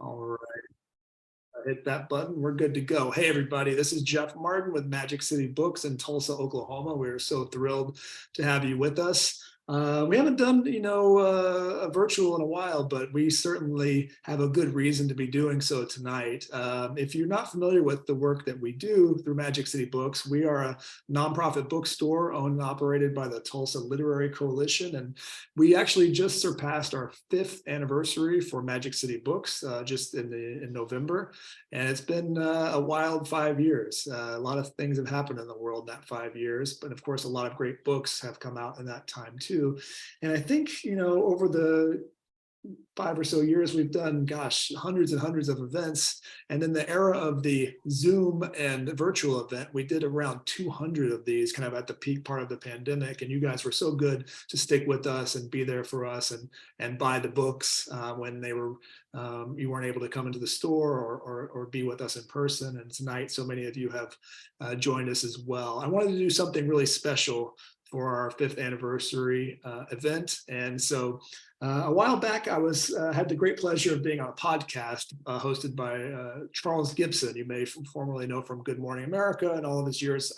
All right, hit that button. We're good to go. Hey, everybody, this is Jeff Martin with Magic City Books in Tulsa, Oklahoma. We're so thrilled to have you with us. We haven't done, a virtual in a while, but we certainly have a good reason to be doing so tonight. If you're not familiar with the work that we do through Magic City Books, we are a nonprofit bookstore owned and operated by the Tulsa Literary Coalition, and we actually just surpassed our 5th anniversary for Magic City Books just in November, and it's been a wild 5 years. A lot of things have happened in the world in that 5 years, but of course, a lot of great books have come out in that time too. And I think, over the 5 or so years, we've done, hundreds and hundreds of events. And in the era of the Zoom and virtual event, we did around 200 of these kind of at the peak part of the pandemic. And you guys were so good to stick with us and be there for us and buy the books when they were, you weren't able to come into the store or be with us in person. And tonight, so many of you have joined us as well. I wanted to do something really special for our 5th anniversary event. And so a while back, I had the great pleasure of being on a podcast hosted by Charles Gibson. You may formerly know from Good Morning America and all of his years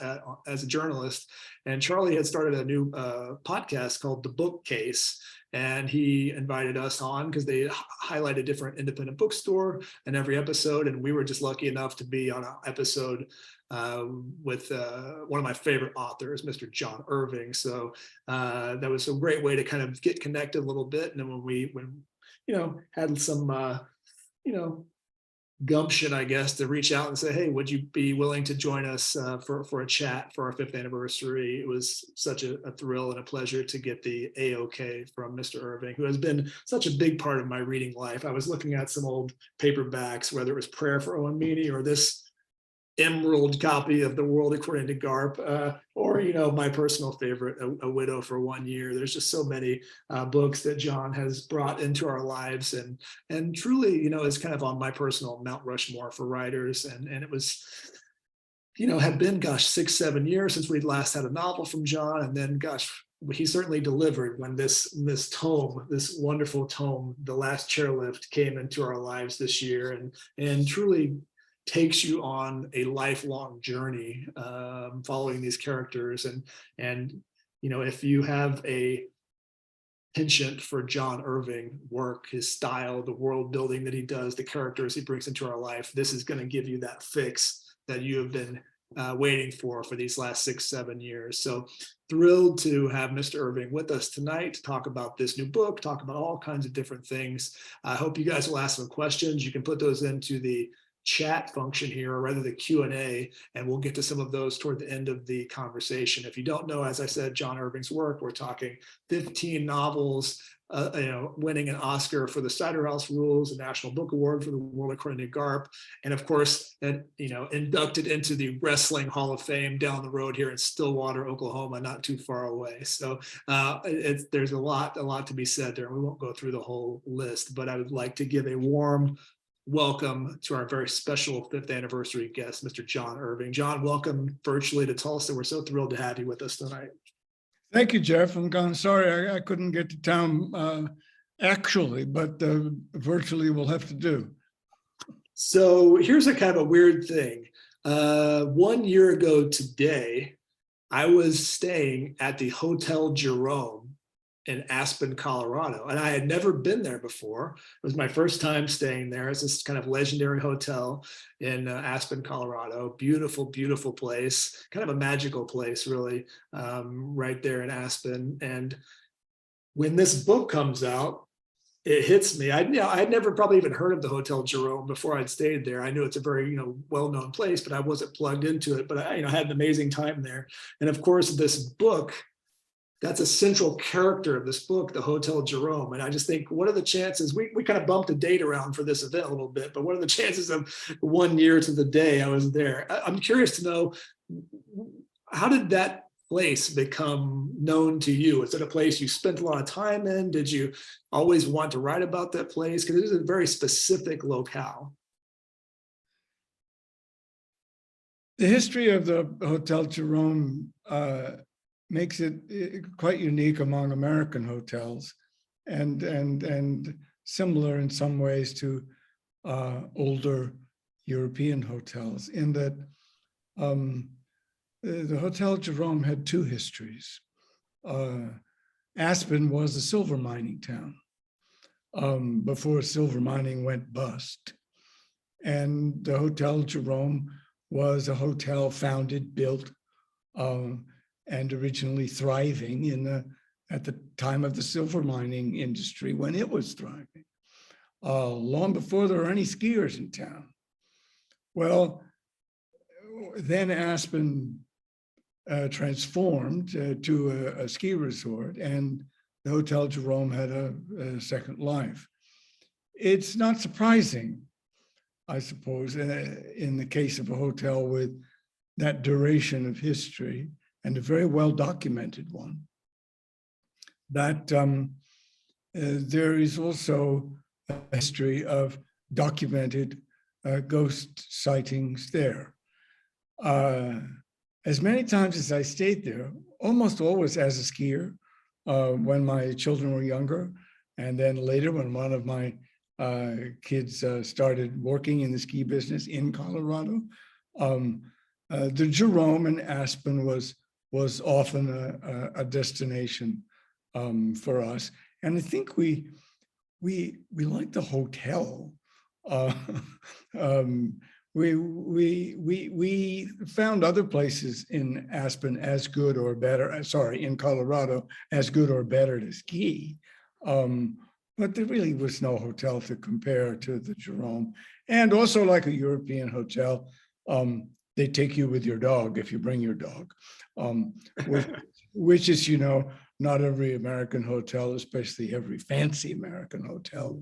as a journalist. And Charlie had started a new podcast called The Bookcase. And he invited us on because they highlight a different independent bookstore in every episode. And we were just lucky enough to be on an episode with one of my favorite authors, Mr. John Irving. So that was a great way to kind of get connected a little bit. And then when had some, gumption, I guess, to reach out and say, hey, would you be willing to join us for a chat for our 5th anniversary? It was such a thrill and a pleasure to get the A-OK from Mr. Irving, who has been such a big part of my reading life. I was looking at some old paperbacks, whether it was Prayer for Owen Meany or this emerald copy of The World According to Garp, or my personal favorite, A Widow for 1 Year. There's just so many books that John has brought into our lives, and truly, is kind of on my personal Mount Rushmore for writers. And it was, had been 6-7 years since we'd last had a novel from John, and then he certainly delivered when this tome, this wonderful tome, The Last Chairlift, came into our lives this year, and truly takes you on a lifelong journey following these characters. And if you have a penchant for John Irving work, his style, the world building that he does, the characters he brings into our life, this is going to give you that fix that you have been waiting for these last 6-7 years. So thrilled to have Mr. Irving with us tonight to talk about this new book, talk about all kinds of different things. I hope you guys will ask some questions. You can put those into the chat function here, or rather the Q&A, and we'll get to some of those toward the end of the conversation. If you don't know, as I said, John Irving's work, we're talking 15 novels, winning an Oscar for the Cider House Rules, a National Book Award for The World According to Garp, and of course, inducted into the Wrestling Hall of Fame down the road here in Stillwater, Oklahoma, not too far away. So there's a lot to be said there. We won't go through the whole list, but I would like to give a warm welcome to our very special 5th anniversary guest, Mr. John Irving. John, welcome virtually to Tulsa. We're so thrilled to have you with us tonight. Thank you, Jeff. I'm sorry I couldn't get to town actually, but virtually we'll have to do. So here's a kind of a weird thing. 1 year ago today, I was staying at the Hotel Jerome in Aspen, Colorado. And I had never been there before. It was my first time staying there. It's this kind of legendary hotel in Aspen, Colorado. Beautiful, beautiful place, kind of a magical place, really, right there in Aspen. And when this book comes out, it hits me. I'd never probably even heard of the Hotel Jerome before I'd stayed there. I knew it's a very, well-known place, but I wasn't plugged into it. But I, had an amazing time there. And of course, this book, that's a central character of this book, the Hotel Jerome. And I just think, what are the chances? We kind of bumped a date around for this event a little bit, but what are the chances of 1 year to the day I was there? I'm curious to know, how did that place become known to you? Is it a place you spent a lot of time in? Did you always want to write about that place? Because it is a very specific locale. The history of the Hotel Jerome makes it quite unique among American hotels, and similar in some ways to older European hotels, in that the Hotel Jerome had two histories. Aspen was a silver mining town before silver mining went bust. And the Hotel Jerome was a hotel founded, built, and originally thriving at the time of the silver mining industry, when it was thriving, long before there were any skiers in town. Well, then Aspen transformed to a ski resort, and the Hotel Jerome had a second life. It's not surprising, I suppose, in the case of a hotel with that duration of history, and a very well documented one, that there is also a history of documented ghost sightings there. As many times as I stayed there, almost always as a skier, when my children were younger, and then later when one of my kids started working in the ski business in Colorado, the Jerome in Aspen was often a destination for us. And I think we like the hotel. We found other places in Aspen as good or better, sorry, in Colorado, as good or better to ski. But there really was no hotel to compare to the Jerome. And also, like a European hotel, they take you with your dog if you bring your dog, which is, not every American hotel, especially every fancy American hotel,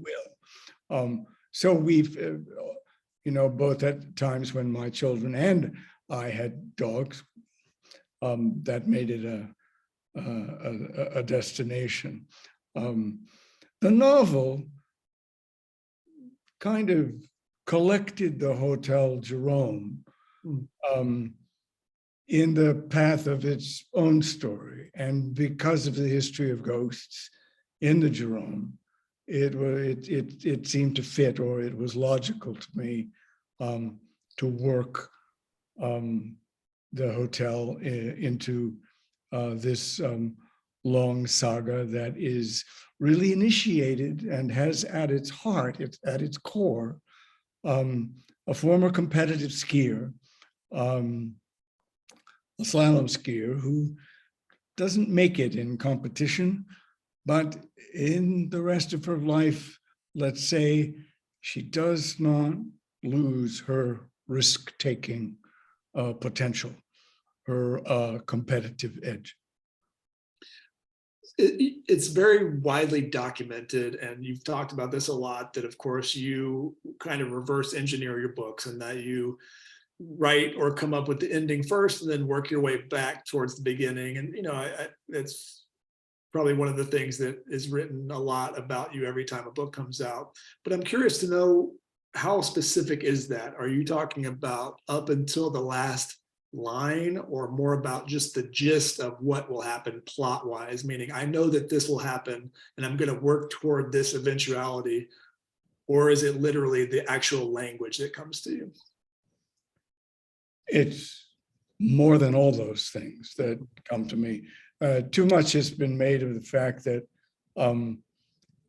will. So we've, both at times when my children and I had dogs, that made it a destination. The novel kind of collected the Hotel Jerome in the path of its own story. And because of the history of ghosts in the Jerome, it seemed to fit, or it was logical to me to work the hotel into this long saga that is really initiated and has at its heart, at its core, a former competitive skier, a slalom skier who doesn't make it in competition, but in the rest of her life, let's say, she does not lose her risk-taking potential, her competitive edge. It's very widely documented, and you've talked about this a lot, that of course you kind of reverse engineer your books, and that you write or come up with the ending first and then work your way back towards the beginning. And it's probably one of the things that is written a lot about you every time a book comes out. But I'm curious to know, how specific is that? Are you talking about up until the last line, or more about just the gist of what will happen plot wise, meaning I know that this will happen and I'm going to work toward this eventuality? Or is it literally the actual language that comes to you? It's more than all those things that come to me. Too much has been made of the fact that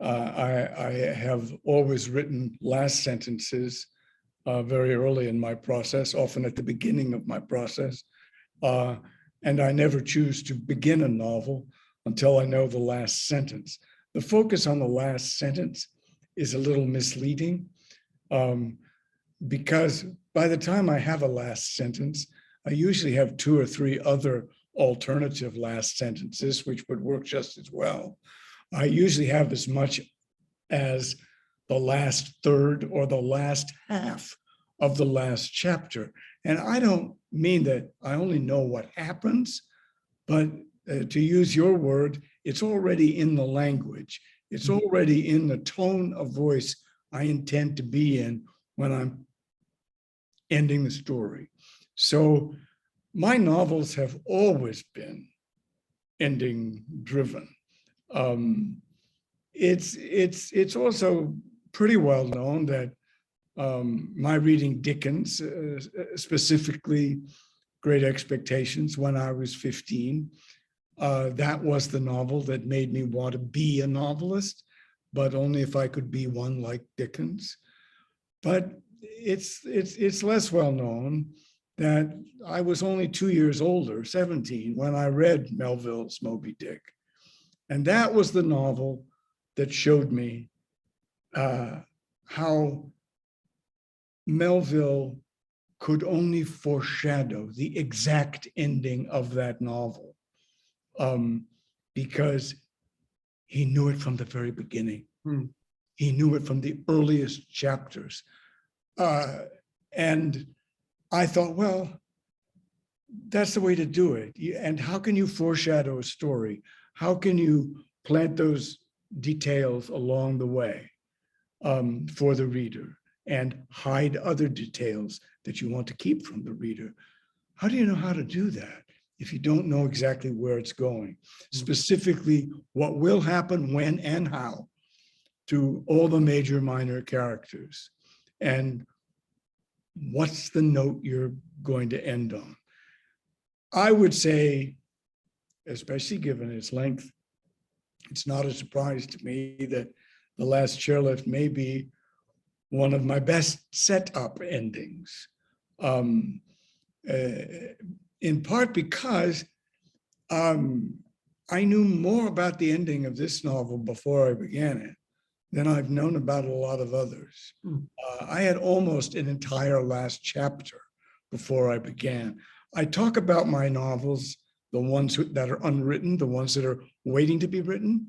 I have always written last sentences very early in my process, often at the beginning of my process. And I never choose to begin a novel until I know the last sentence. The focus on the last sentence is a little misleading, because by the time I have a last sentence, I usually have 2 or 3 other alternative last sentences, which would work just as well. I usually have as much as the last third or the last half of the last chapter. And I don't mean that I only know what happens, but to use your word, it's already in the language. It's already in the tone of voice I intend to be in when I'm ending the story. So my novels have always been ending driven. It's also pretty well known that my reading Dickens, specifically Great Expectations, when I was 15. That was the novel that made me want to be a novelist, but only if I could be one like Dickens. But it's less well known that I was only 2 years older, 17, when I read Melville's Moby Dick. And that was the novel that showed me how Melville could only foreshadow the exact ending of that novel, because he knew it from the very beginning. He knew it from the earliest chapters. And I thought, well, that's the way to do it. And how can you foreshadow a story? How can you plant those details along the way for the reader and hide other details that you want to keep from the reader? How do you know how to do that if you don't know exactly where it's going? Specifically, what will happen, when, and how to all the major minor characters, and what's the note you're going to end on? I would say, especially given its length, it's not a surprise to me that The Last Chairlift may be one of my best setup endings, in part because I knew more about the ending of this novel before I began it than I've known about a lot of others. I had almost an entire last chapter before I began. I talk about my novels, the ones that are unwritten, the ones that are waiting to be written.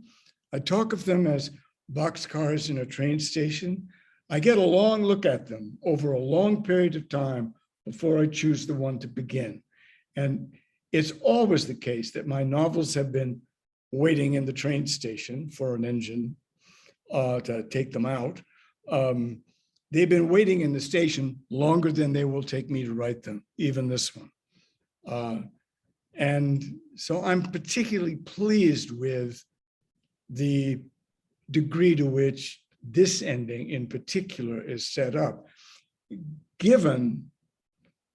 I talk of them as boxcars in a train station. I get a long look at them over a long period of time before I choose the one to begin. And it's always the case that my novels have been waiting in the train station for an engine to take them out. They've been waiting in the station longer than they will take me to write them, even this one. And so I'm particularly pleased with the degree to which this ending in particular is set up, given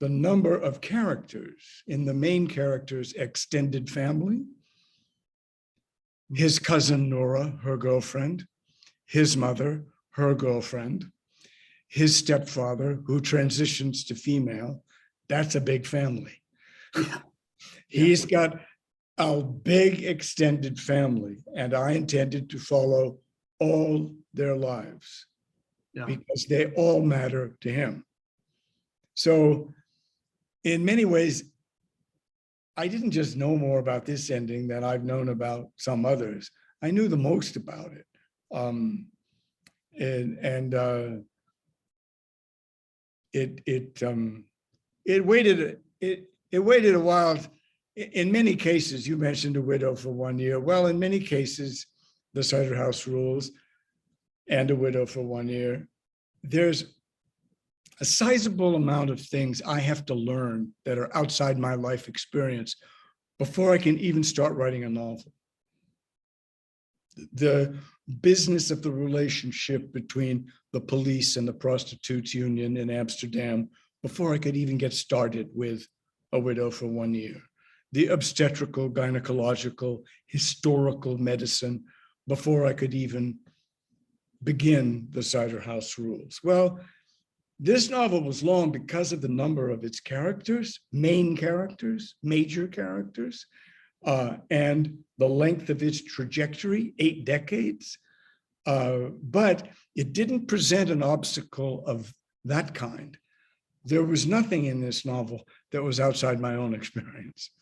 the number of characters in the main character's extended family, his cousin Nora, her girlfriend, his mother, her girlfriend, his stepfather, who transitions to female. That's a big family. Yeah. He's got a big extended family, and I intended to follow all their lives because they all matter to him. So in many ways, I didn't just know more about this ending than I've known about some others. I knew the most about it. It waited a while. In many cases, you mentioned a widow for 1 year. Well, in many cases, the Cider House Rules and a widow for 1 year, there's a sizable amount of things I have to learn that are outside my life experience before I can even start writing a novel. The business of the relationship between the police and the prostitutes union in Amsterdam before I could even get started with a widow for 1 year. The obstetrical, gynecological, historical medicine before I could even begin the Cider House Rules. Well, this novel was long because of the number of its characters, main characters, major characters, and the length of its trajectory, 8 decades. But it didn't present an obstacle of that kind. There was nothing in this novel that was outside my own experience.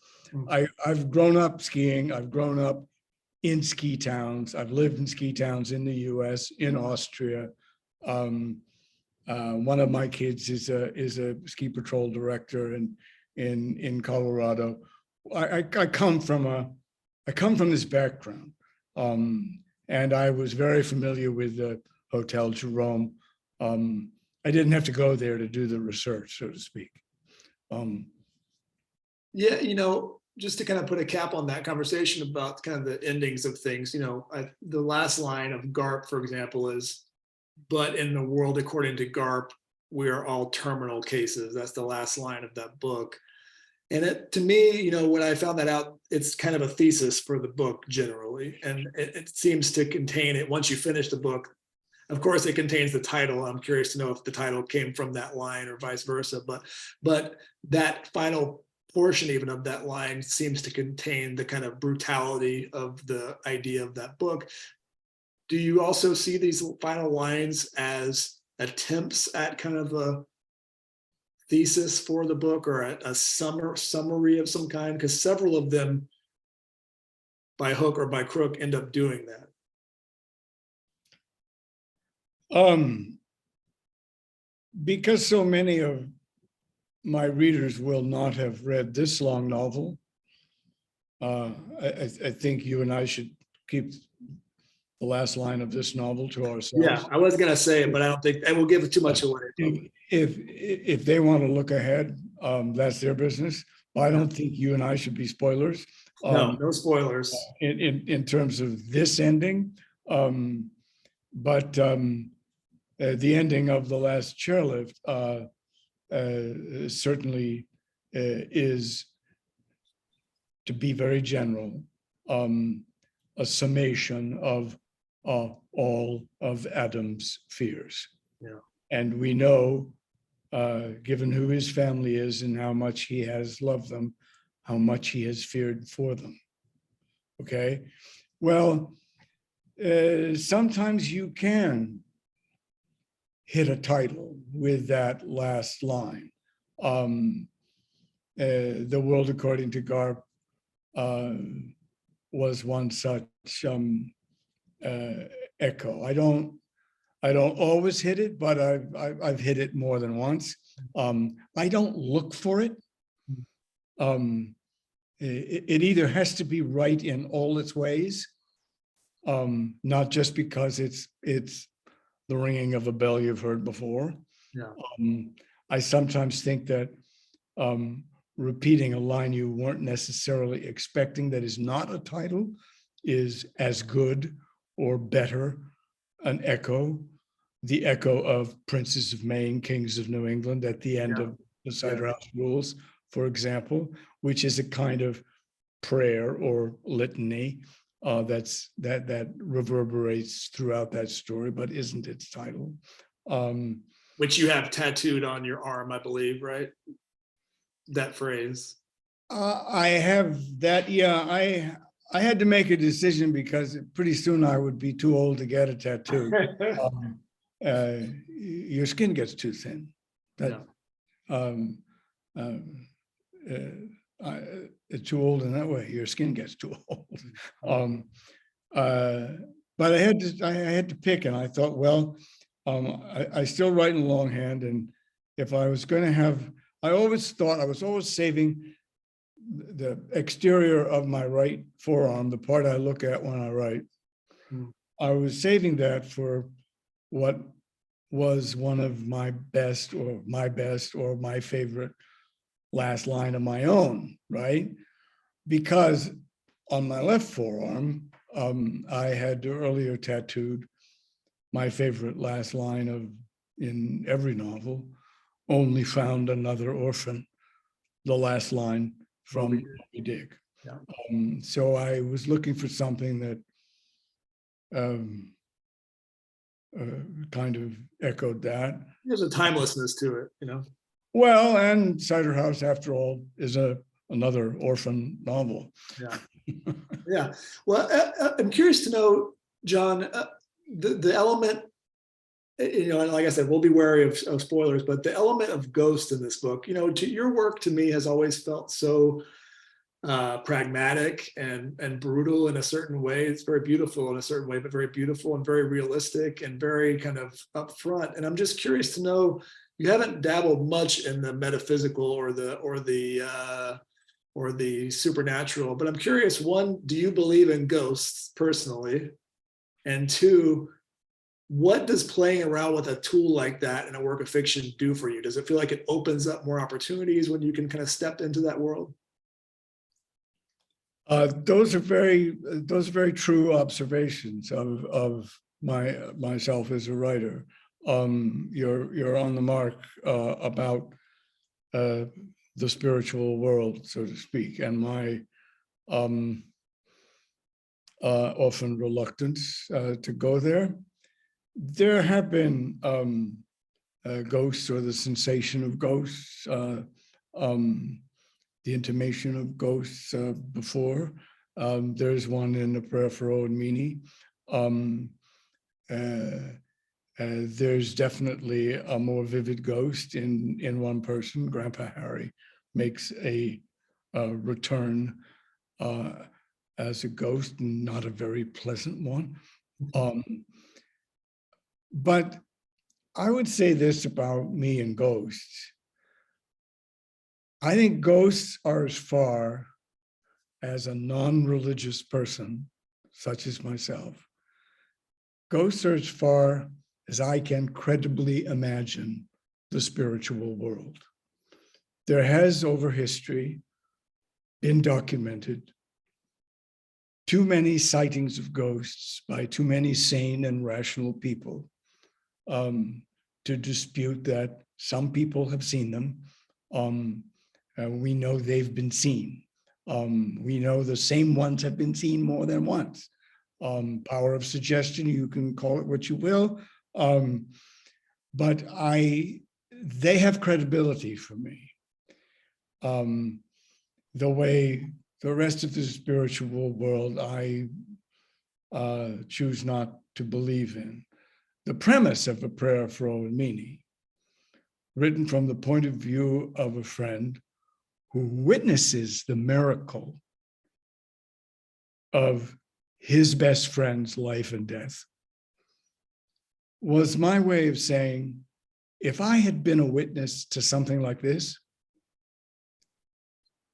I've grown up skiing. I've grown up in ski towns. I've lived in ski towns in the US, in Austria. One of my kids is a ski patrol director in Colorado. I come from this background, and I was very familiar with the Hotel Jerome. I didn't have to go there to do the research, so to speak. Yeah, just to kind of put a cap on that conversation about kind of the endings of things, the last line of Garp, for example, is, "But in the world according to Garp, we are all terminal cases. That's the last line of that book. And it, to me, you know, when I found that out, it's kind of a thesis for the book generally. And it seems to contain it once you finish the book. Of course, it contains the title. I'm curious to know if the title came from that line or vice versa. But that final portion even of that line seems to contain the kind of brutality of the idea of that book. Do you also see these final lines as attempts at kind of a thesis for the book, or a summary of some kind? Because several of them, by hook or by crook, end up doing that. Because so many of my readers will not have read this long novel, I think you and I should keep the last line of this novel to ourselves. Yeah, I was gonna say it, but I don't think, and we'll give it too much away. If they want to look ahead, that's their business. I don't think you and I should be spoilers. No spoilers. In terms of this ending, but the ending of The Last Chairlift certainly is, to be very general, a summation of all of Adam's fears. Yeah. And we know, given who his family is and how much he has loved them, how much he has feared for them. Okay, well, sometimes you can hit a title with that last line. The World According to Garp was one such echo. I don't always hit it, but I've hit it more than once. I don't look for it. It either has to be right in all its ways, not just because it's the ringing of a bell you've heard before. Yeah. I sometimes think that repeating a line you weren't necessarily expecting, that is not a title, is as good or better an echo. The echo of Princes of Maine, Kings of New England at the end of the Cider House Rules, for example, which is a kind of prayer or litany that reverberates throughout that story, but isn't its title. Which you have tattooed on your arm, I believe, right? That phrase. I have that. Yeah, I had to make a decision because pretty soon I would be too old to get a tattoo. Your skin gets too thin. It's too old in that way. Your skin gets too old. But I had to pick, and I thought, well, I still write in longhand, and if I was going to have, I always thought I was always saving the exterior of my right forearm, the part I look at when I write. I was saving that for what was one of my best or my favorite last line of my own, right? Because on my left forearm, I had earlier tattooed my favorite last line of, in every novel, only found another orphan, the last line from Moby Dick. Yeah. So I was looking for something that kind of echoed that. There's a timelessness to it, you know. Well, and Cider House, after all, is another orphan novel. Yeah. Yeah. Well, I'm curious to know, John, the element, you know, and like I said, we'll be wary of spoilers, but the element of ghost in this book, you know, to your work to me has always felt so pragmatic and brutal in a certain way. It's very beautiful in a certain way, but very beautiful and very realistic and very kind of upfront. And I'm just curious to know, you haven't dabbled much in the metaphysical or the supernatural, but I'm curious, one, do you believe in ghosts personally? And two, what does playing around with a tool like that in a work of fiction do for you? Does it feel like it opens up more opportunities when you can kind of step into that world? Those are very true observations of myself as a writer. you're on the mark about the spiritual world, so to speak, and my often reluctance to go there. There have been ghosts, or the sensation of ghosts, the intimation of ghosts before. There's one in the prayer for Owen Meany. There's definitely a more vivid ghost in one person. Grandpa Harry makes a return as a ghost, and not a very pleasant one. But I would say this about me and ghosts. I think ghosts are as far as a non-religious person, such as myself. Ghosts are as far as I can credibly imagine the spiritual world. There has, over history, been documented too many sightings of ghosts by too many sane and rational people to dispute that some people have seen them. We know they've been seen. We know the same ones have been seen more than once. Power of suggestion, you can call it what you will, but they have credibility for me. The way the rest of the spiritual world, I choose not to believe in. The premise of A Prayer for Owen Meany, written from the point of view of a friend who witnesses the miracle of his best friend's life and death, was my way of saying, if I had been a witness to something like this,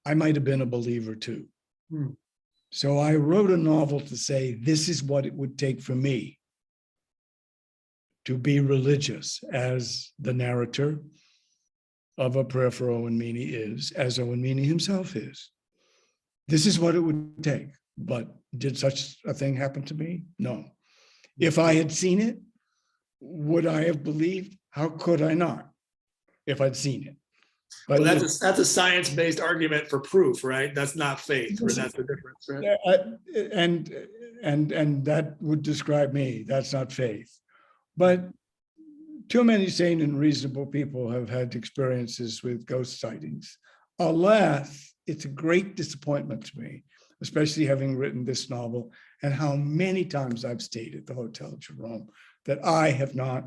I might have been a believer too. So I wrote a novel to say, this is what it would take for me to be religious, as the narrator of A Prayer for Owen Meany is, as Owen Meany himself is. This is what it would take. But did such a thing happen to me? No. If I had seen it, would I have believed? How could I not if I'd seen it? But well, that's a science-based argument for proof, right? That's not faith, or that's the difference, right? And that would describe me. That's not faith. But too many sane and reasonable people have had experiences with ghost sightings. Alas, it's a great disappointment to me, especially having written this novel, and how many times I've stayed at the Hotel Jerome, that I have not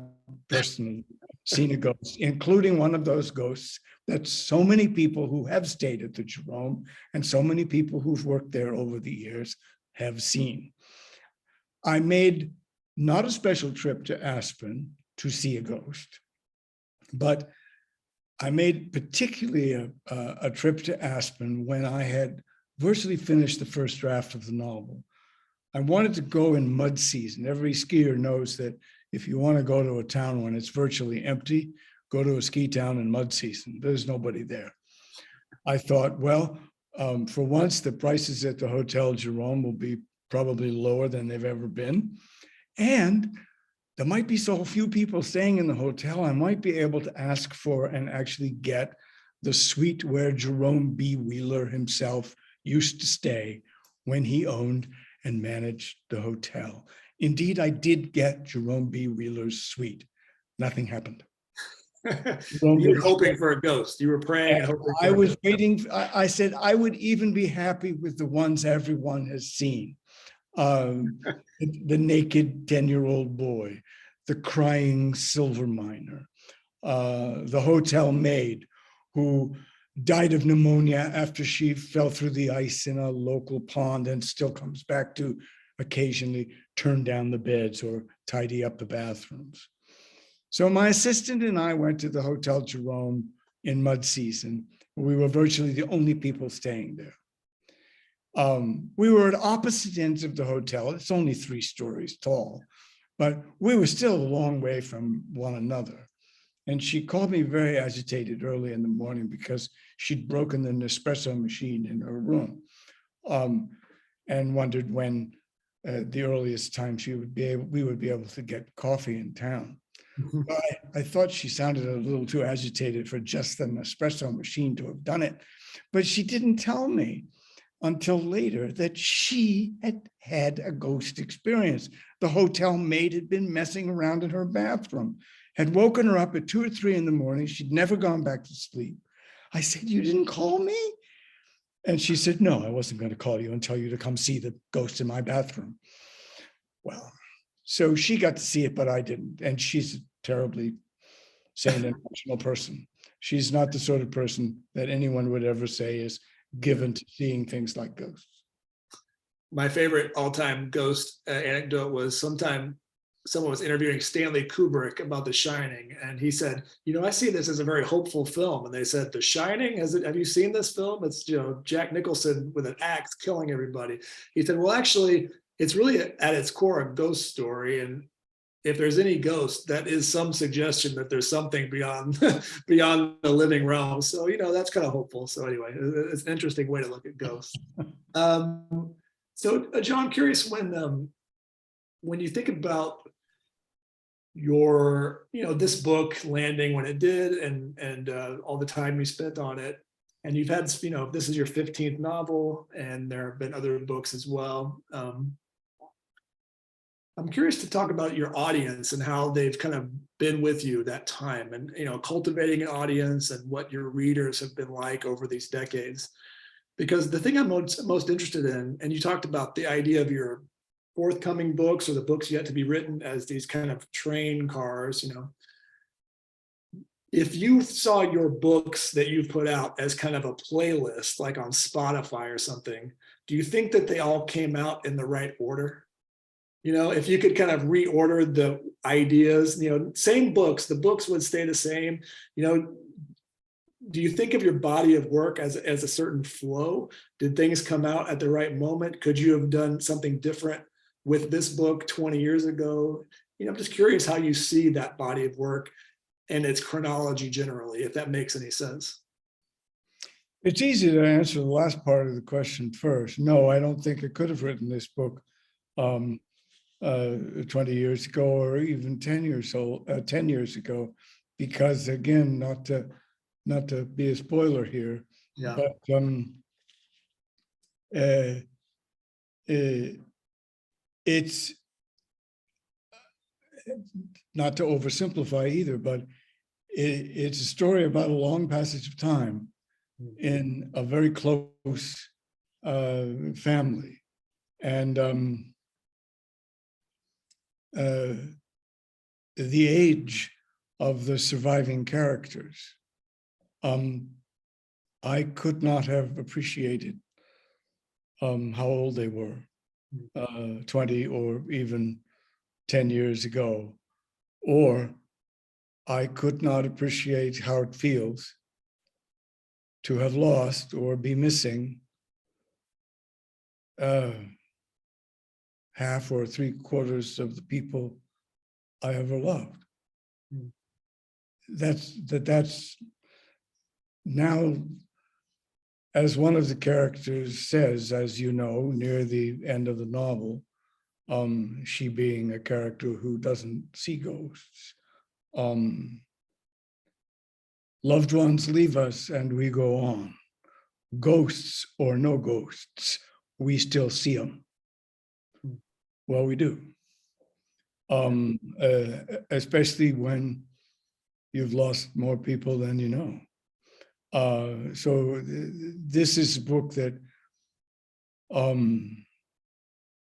personally seen a ghost, including one of those ghosts that so many people who have stayed at the Jerome and so many people who've worked there over the years have seen. I made not a special trip to Aspen to see a ghost, but I made particularly a trip to Aspen when I had virtually finished the first draft of the novel. I wanted to go in mud season. Every skier knows that if you want to go to a town when it's virtually empty, go to a ski town in mud season. There's nobody there. I thought, well, for once, the prices at the Hotel Jerome will be probably lower than they've ever been. And there might be so few people staying in the hotel, I might be able to ask for and actually get the suite where Jerome B. Wheeler himself used to stay when he owned and managed the hotel. Indeed, I did get Jerome B. Wheeler's suite. Nothing happened. You were hoping for a ghost. You were praying and hoping. I was waiting. I said I would even be happy with the ones everyone has seen. The naked 10-year-old boy, the crying silver miner, the hotel maid who died of pneumonia after she fell through the ice in a local pond and still comes back to occasionally turn down the beds or tidy up the bathrooms. So my assistant and I went to the Hotel Jerome in mud season. We were virtually the only people staying there. We were at opposite ends of the hotel. It's only 3 stories tall, but we were still a long way from one another. And she called me very agitated early in the morning because she'd broken an espresso machine in her room, and wondered when the earliest time we would be able to get coffee in town. I thought she sounded a little too agitated for just an espresso machine to have done it. But she didn't tell me until later that she had had a ghost experience. The hotel maid had been messing around in her bathroom, had woken her up at 2 or 3 in the morning. She'd never gone back to sleep. I said, "You didn't call me?" And she said, "No, I wasn't going to call you and tell you to come see the ghost in my bathroom." Well, so she got to see it, but I didn't. And she's a terribly sane and emotional person. She's not the sort of person that anyone would ever say is given to seeing things like ghosts. My favorite all-time ghost anecdote was sometime someone was interviewing Stanley Kubrick about The Shining, and he said, I see this as a very hopeful film. And they said, The Shining, have you seen this film? It's, Jack Nicholson with an axe killing everybody. He said, well, actually, it's really at its core a ghost story. And if there's any ghost, that is some suggestion that there's something beyond beyond the living realm. So, that's kind of hopeful. So anyway, it's an interesting way to look at ghosts. So John, I'm curious when you think about your, this book landing when it did, and all the time you spent on it, and you've had, this is your 15th novel, and there have been other books as well. I'm curious to talk about your audience and how they've kind of been with you that time, and cultivating an audience and what your readers have been like over these decades. Because the thing I'm most interested in, and you talked about the idea of your forthcoming books or the books yet to be written as these kind of train cars, if you saw your books that you've put out as kind of a playlist, like on Spotify or something, do you think that they all came out in the right order? If you could kind of reorder the ideas, same books, the books would stay the same. Do you think of your body of work as a certain flow? Did things come out at the right moment? Could you have done something different with this book 20 years ago? I'm just curious how you see that body of work and its chronology generally, if that makes any sense. It's easy to answer the last part of the question first. No, I don't think I could have written this book 20 years ago, or even 10 years ago, because again, not to be a spoiler here, Yeah. but it's not to oversimplify either, but it's a story about a long passage of time in a very close family, and the age of the surviving characters. I could not have appreciated how old they were 20 or even 10 years ago, or I could not appreciate how it feels to have lost or be missing half or 3/4 of the people I ever loved. That's now, as one of the characters says, as you know, near the end of the novel, she being a character who doesn't see ghosts. Loved ones leave us and we go on. Ghosts or no ghosts, we still see them. Well, we do. Especially when you've lost more people than you know. So this is a book that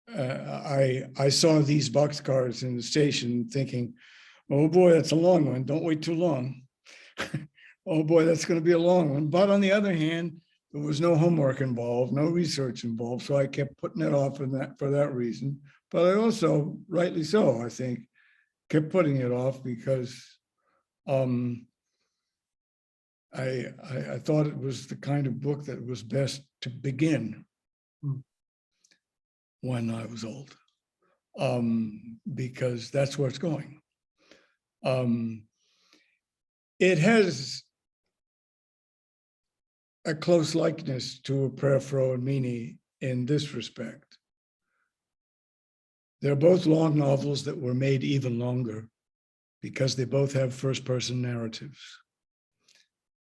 I saw these boxcars in the station thinking, oh boy, that's a long one. Don't wait too long. Oh boy, that's going to be a long one. But on the other hand, there was no homework involved, no research involved. So I kept putting it off for that reason. But I also, rightly so, I think, kept putting it off because I thought it was the kind of book that was best to begin when I was old, because that's where it's going. It has a close likeness to A Prayer for Owen Meany in this respect. They're both long novels that were made even longer because they both have first-person narratives.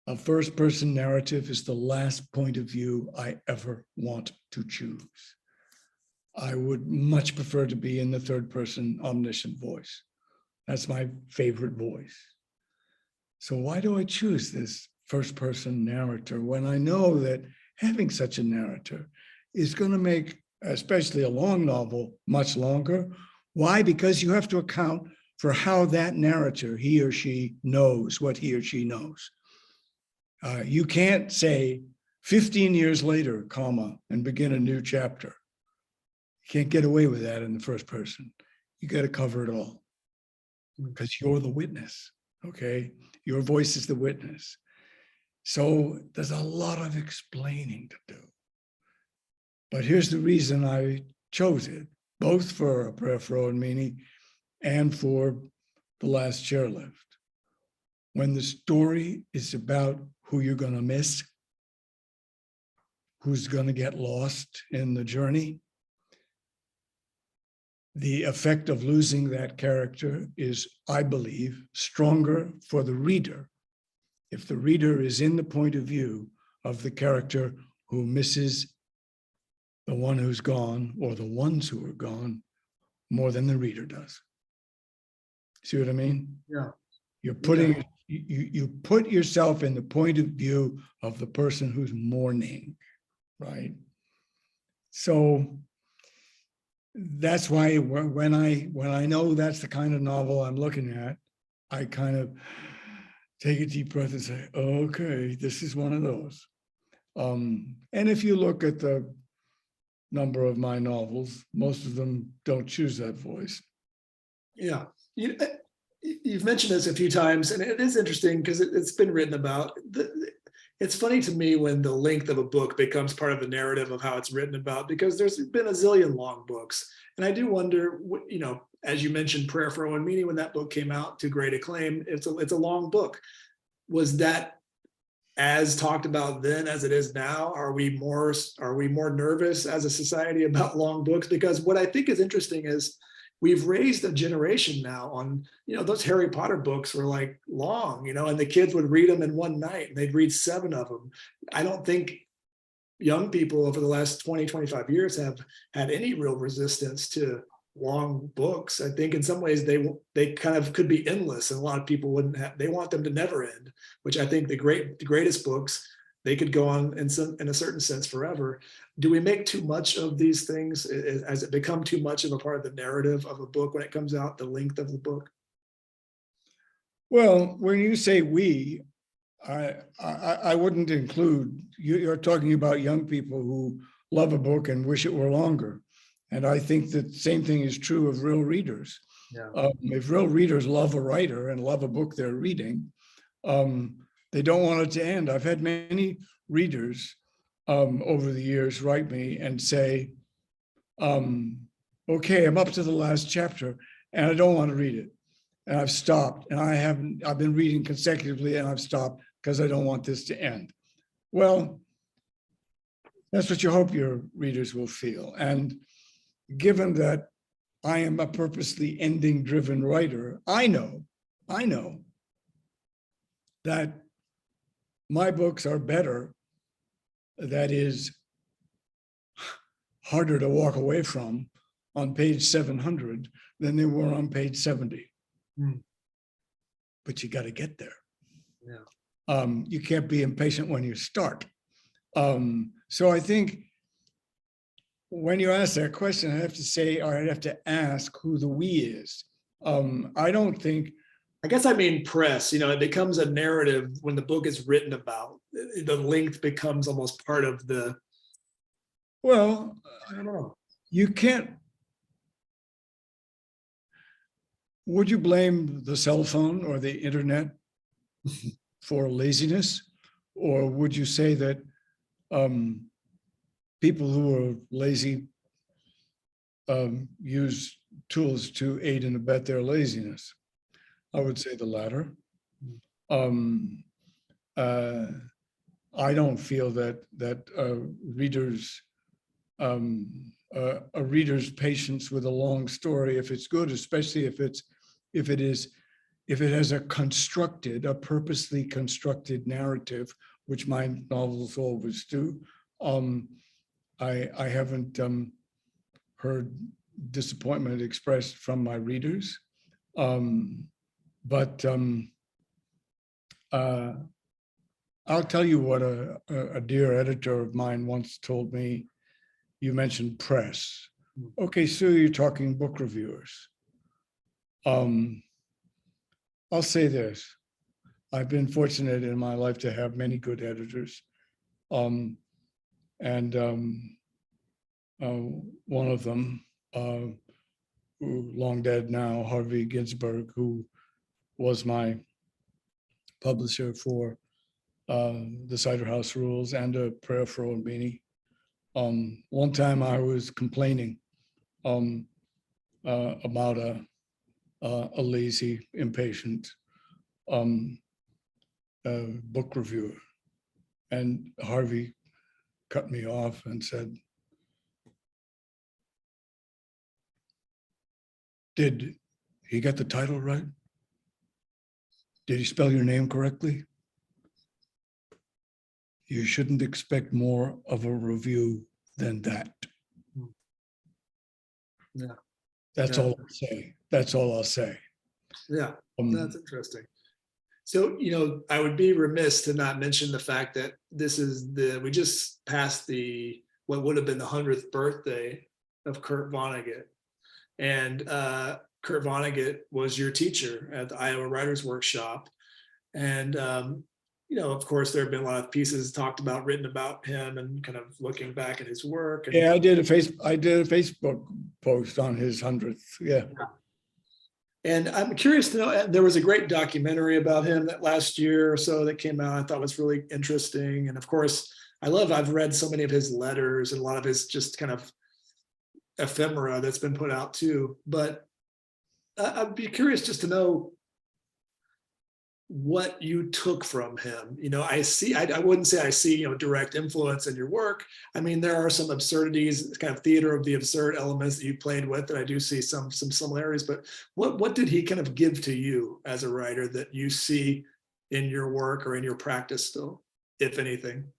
A first-person narrative is the last point of view I ever want to choose. I would much prefer to be in the third-person omniscient voice. That's my favorite voice. So why do I choose this first-person narrator when I know that having such a narrator is going to make, especially a long novel, much longer? Why? Because you have to account for how that narrator, he or she, knows what he or she knows. You can't say 15 years later, comma, and begin a new chapter. You can't get away with that in the first person. You got to cover it all because you're the witness, okay? Your voice is the witness. So there's a lot of explaining to do. But here's the reason I chose it, both for A Prayer for Owen Meany and for The Last Chairlift. When the story is about who you're going to miss, who's going to get lost in the journey, the effect of losing that character is, I believe, stronger for the reader if the reader is in the point of view of the character who misses the one who's gone or the ones who are gone more than the reader does. See what I mean? Yeah. You're putting, you put yourself in the point of view of the person who's mourning, right? So that's why when I know that's the kind of novel I'm looking at, I kind of take a deep breath and say, okay, this is one of those. And if you look at the number of my novels, most of them don't choose that voice. Yeah. You've mentioned this a few times, and it is interesting because it's been written about. It's funny to me when the length of a book becomes part of the narrative of how it's written about, because there's been a zillion long books. And I do wonder, as you mentioned, Prayer for Owen Meany, when that book came out to great acclaim, it's a long book. Was that as talked about then as it is now? Are we more nervous as a society about long books? Because what I think is interesting is we've raised a generation now on, those Harry Potter books were like long, and the kids would read them in one night and they'd read 7 of them. I don't think young people over the last 20, 25 years have had any real resistance to long books. I think in some ways they kind of could be endless, and a lot of people they want them to never end, which I think the greatest books, they could go on in a certain sense forever. Do we make too much of these things? Has it become too much of a part of the narrative of a book when it comes out, the length of the book? Well, when you say we, I wouldn't include, you're talking about young people who love a book and wish it were longer. And I think that the same thing is true of real readers. Yeah. If real readers love a writer and love a book they're reading, they don't want it to end. I've had many readers over the years write me and say, okay, I'm up to the last chapter and I don't want to read it. And I've stopped, and I've been reading consecutively and I've stopped because I don't want this to end. Well, that's what you hope your readers will feel. And given that I am a purposely ending-driven writer, I know that my books are better, that is, harder to walk away from on page 700 than they were on page 70. But you got to get there. Yeah. You can't be impatient when you start. So I think when you ask that question, I have to say, or I'd have to ask who the we is. I don't think. I guess I mean press, it becomes a narrative when the book is written about. The length becomes almost part of the. Well, I don't know. You can't. Would you blame the cell phone or the internet for laziness? Or would you say that people who are lazy use tools to aid and abet their laziness? I would say the latter. I don't feel that a reader's patience with a long story, if it's good, especially if it is if it has a purposely constructed narrative, which my novels always do, I haven't heard disappointment expressed from my readers. But I'll tell you what a dear editor of mine once told me. You mentioned press. Okay, so you're talking book reviewers. I'll say this. I've been fortunate in my life to have many good editors. And one of them, who long dead now, Harvey Ginsberg, who was my publisher for the Cider House Rules and A Prayer for Old Beanie. One time I was complaining about a lazy, impatient book reviewer, and Harvey cut me off and said, "Did he get the title right? Did he spell your name correctly? You shouldn't expect more of a review than that." Yeah. That's all I'll say. That's all I'll say. Yeah, that's interesting. So, I would be remiss to not mention the fact that we just passed what would have been the 100th birthday of Kurt Vonnegut. And Kurt Vonnegut was your teacher at the Iowa Writers Workshop. And, of course, there have been a lot of pieces written about him and kind of looking back at his work. Yeah, I did a Facebook post on his 100th. Yeah. And I'm curious to know, there was a great documentary about him that last year or so that came out. I thought was really interesting. And of course, I've read so many of his letters and a lot of his just kind of ephemera that's been put out too. But I'd be curious just to know what you took from him. I wouldn't say I see, direct influence in your work. I mean, there are some absurdities, kind of theater of the absurd elements that you played with, that I do see some similarities, but what did he kind of give to you as a writer that you see in your work or in your practice still, if anything?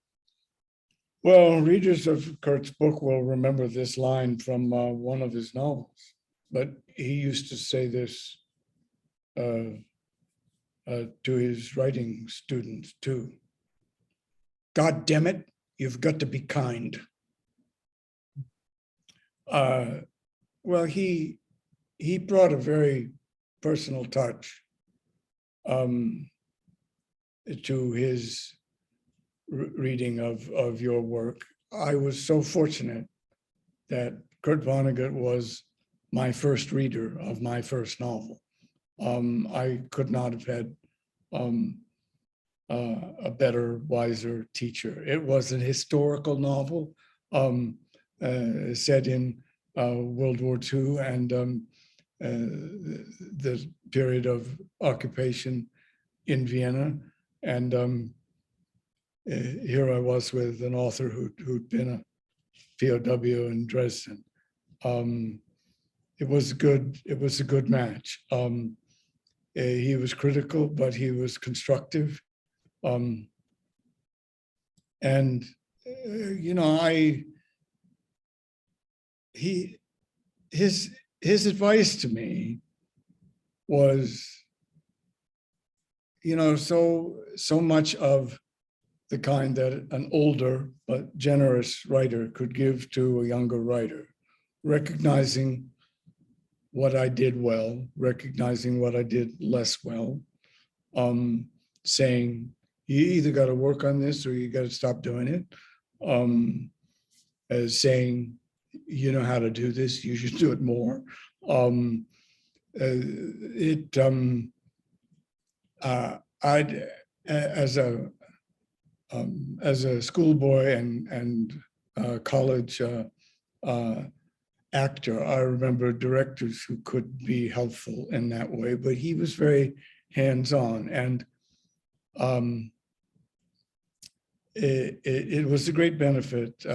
Well, readers of Kurt's book will remember this line from one of his novels, but he used to say this to his writing students too. God damn it, you've got to be kind. Well, he brought a very personal touch to his reading of your work. I was so fortunate that Kurt Vonnegut was my first reader of my first novel. I could not have had a better, wiser teacher. It was an historical novel set in World War II and the period of occupation in Vienna. And here I was with an author who'd been a POW in Dresden. It was a good match. He was critical, but he was constructive. And his advice to me was, so much of the kind that an older but generous writer could give to a younger writer, recognizing what I did well, recognizing what I did less well, saying, you either got to work on this or you got to stop doing it. As saying, you know how to do this, you should do it more. I'd as a schoolboy and college actor, I remember directors who could be helpful in that way, but he was very hands-on, and it was a great benefit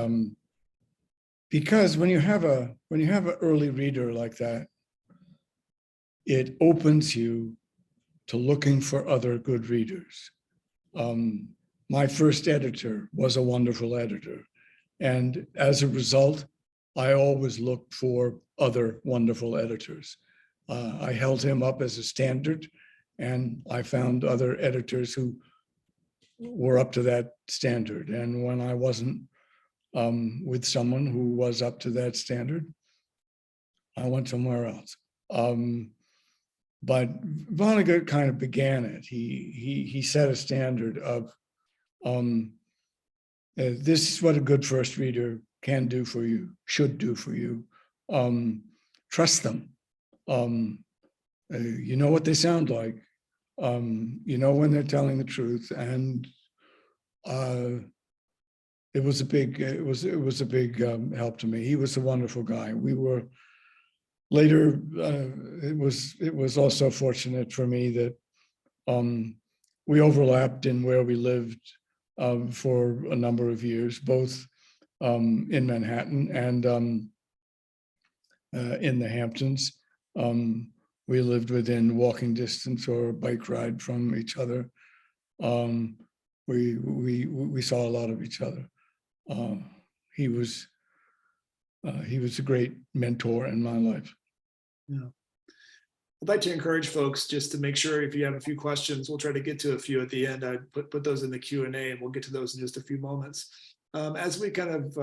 because when you have an early reader like that, it opens you to looking for other good readers. My first editor was a wonderful editor. And as a result, I always looked for other wonderful editors. I held him up as a standard, and I found other editors who were up to that standard. And when I wasn't with someone who was up to that standard, I went somewhere else. But Vonnegut kind of began it. He set a standard of this is what a good first reader can do for you, should do for you. Trust them. You know what they sound like. You know when they're telling the truth, and it was a big help to me. He was a wonderful guy. We were later. It was also fortunate for me that we overlapped in where we lived for a number of years, both in Manhattan and in the Hamptons. We lived within walking distance or bike ride from each other. We saw a lot of each other. He was a great mentor in my life. Yeah. I'd like to encourage folks just to make sure if you have a few questions, we'll try to get to a few at the end. I'd put those in the Q&A, and we'll get to those in just a few moments. As we kind of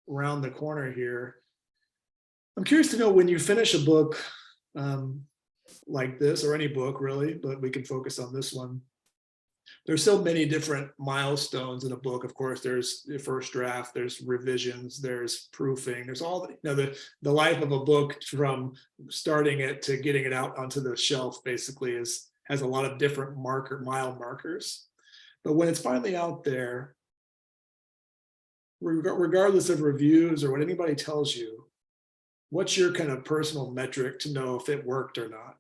round the corner here, I'm curious to know, when you finish a book like this, or any book really, but we can focus on this one. There's so many different milestones in a book. Of course, there's the first draft, there's revisions, there's proofing, there's all the life of a book from starting it to getting it out onto the shelf basically has a lot of different mile markers. But when it's finally out there, regardless of reviews or what anybody tells you, what's your kind of personal metric to know if it worked or not?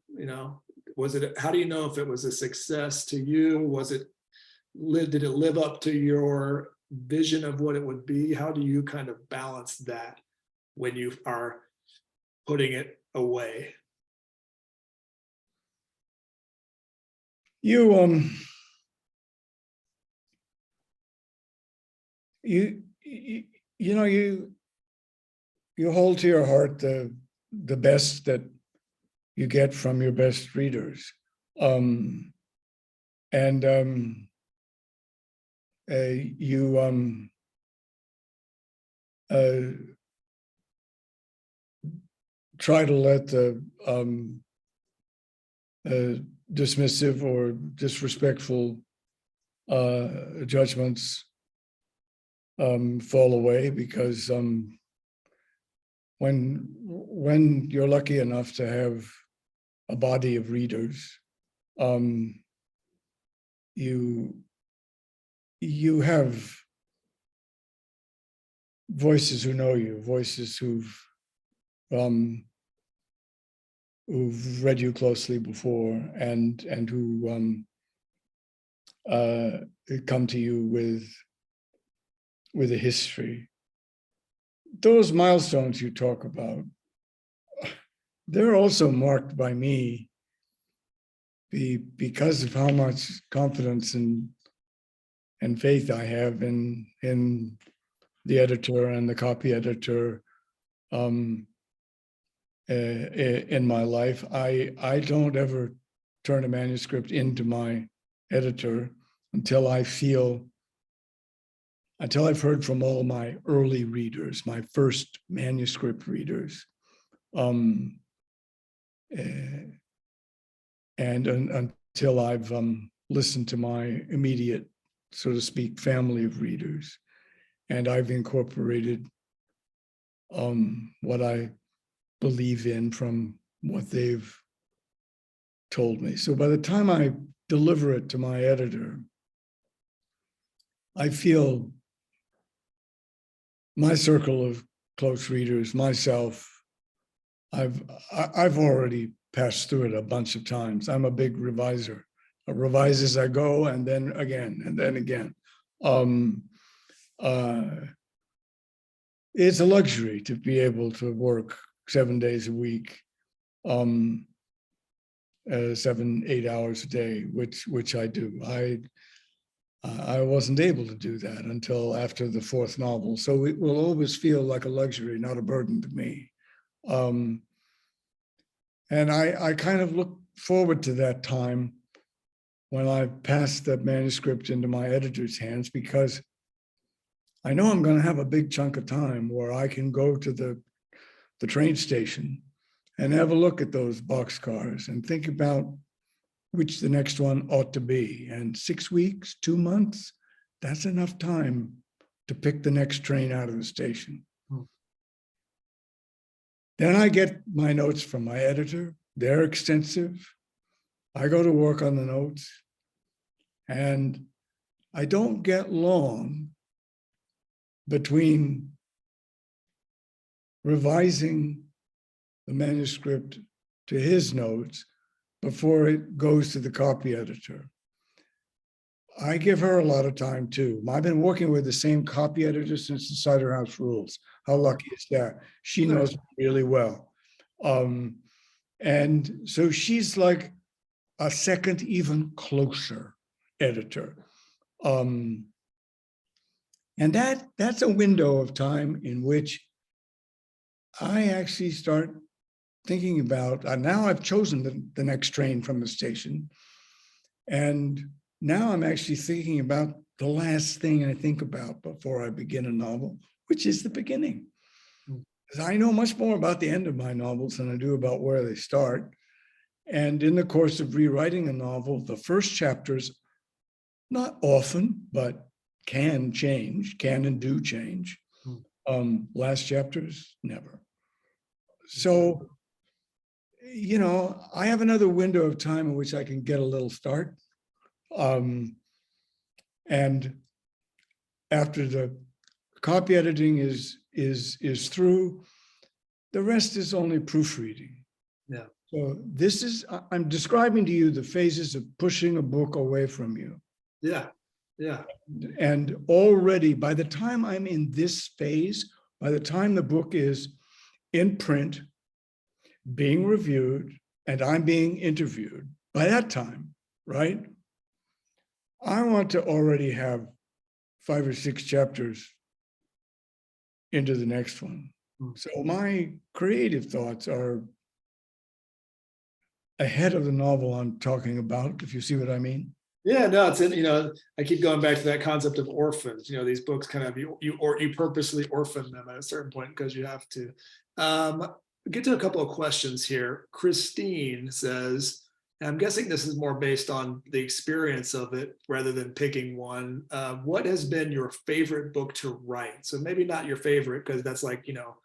How do you know if it was a success to you? Did it live up to your vision of what it would be? How do you kind of balance that when you are putting it away? You hold to your heart the best that you get from your best readers. You try to let the dismissive or disrespectful judgments fall away, because when you're lucky enough to have a body of readers, you have voices who know you, voices who've read you closely before, and who come to you with a history. Those milestones you talk about, they're also marked by me because of how much confidence and faith I have in the editor and the copy editor in my life. I don't ever turn a manuscript into my editor until I've heard from all my early readers, my first manuscript readers. And until I've listened to my immediate, so to speak, family of readers, and I've incorporated what I believe in from what they've told me. So by the time I deliver it to my editor, I feel my circle of close readers, myself, I've already passed through it a bunch of times. I'm a big reviser. I revise as I go, and then again, and then again. It's a luxury to be able to work 7 days a week 7, 8 hours a day, which I do. I wasn't able to do that until after the 4th novel. So it will always feel like a luxury, not a burden to me. And I kind of look forward to that time when I pass the manuscript into my editor's hands, because I know I'm going to have a big chunk of time where I can go to the train station and have a look at those boxcars and think about which the next one ought to be. And 6 weeks, 2 months, that's enough time to pick the next train out of the station. Then I get my notes from my editor. They're extensive. I go to work on the notes, and I don't get long between revising the manuscript to his notes before it goes to the copy editor. I give her a lot of time too. I've been working with the same copy editor since the Cider House Rules. How lucky is that? She knows me really well. And so she's like a second, even closer editor. And that's a window of time in which I actually start thinking about, now I've chosen the next train from the station. And now I'm actually thinking about the last thing I think about before I begin a novel, which is the beginning. Because I know much more about the end of my novels than I do about where they start. And in the course of rewriting a novel, the first chapters, not often, but can change, can and do change. Last chapters, never. So, you know, I have another window of time in which I can get a little start. And after the copy editing is through, the rest is only proofreading. Yeah. So this is, I'm describing to you the phases of pushing a book away from you. Yeah. Yeah. And already by the time I'm in this phase, by the time the book is in print, being reviewed, and I'm being interviewed, by that time, right? I want to already have 5 or 6 chapters into the next one. So my creative thoughts are ahead of the novel I'm talking about, if you see what I mean. Yeah, no, it's, you know, I keep going back to that concept of orphans. You know, these books kind of you purposely orphan them at a certain point because you have to. Get to a couple of questions here. Christine says, and I'm guessing this is more based on the experience of it rather than picking one. What has been your favorite book to write? So maybe not your favorite, because that's like, you know,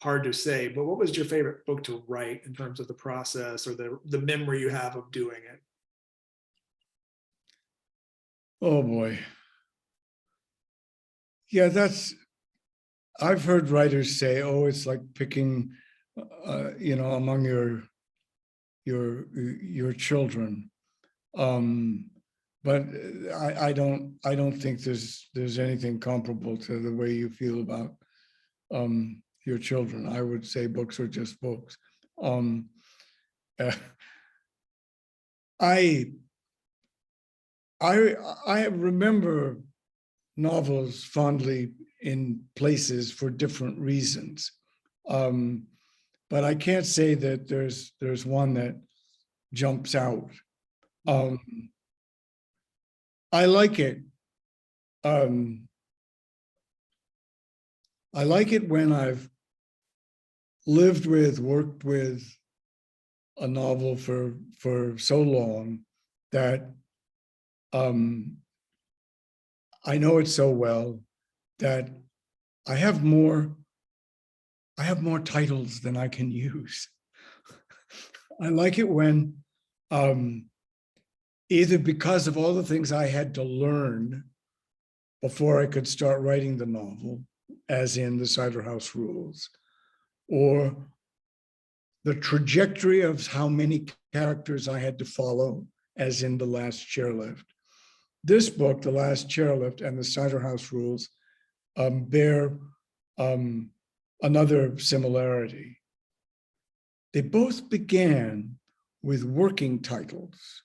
hard to say, but what was your favorite book to write in terms of the process or the memory you have of doing it? Oh boy. Yeah, I've heard writers say, oh, it's like picking, you know, among your children. But I don't think there's anything comparable to the way you feel about your children. I would say books are just books. I remember novels fondly in places for different reasons. But I can't say that there's one that jumps out. I like it. I like it when I've worked with a novel for so long that I know it so well that I have more titles than I can use. I like it when either because of all the things I had to learn before I could start writing the novel, as in the Cider House Rules, or the trajectory of how many characters I had to follow, as in the Last Chairlift. This book, The Last Chairlift, and the Cider House Rules bear another similarity. They both began with working titles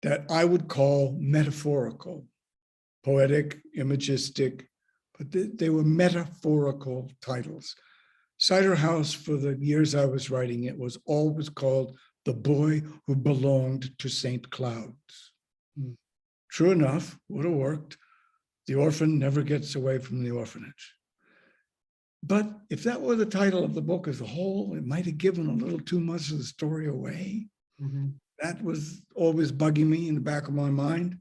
that I would call metaphorical, poetic, imagistic, but they were metaphorical titles. Cider House, for the years I was writing it, was always called The Boy Who Belonged to St. Cloud's. True enough, would have worked. The orphan never gets away from the orphanage. But if that were the title of the book as a whole, it might have given a little too much of the story away. That was always bugging me in the back of my mind.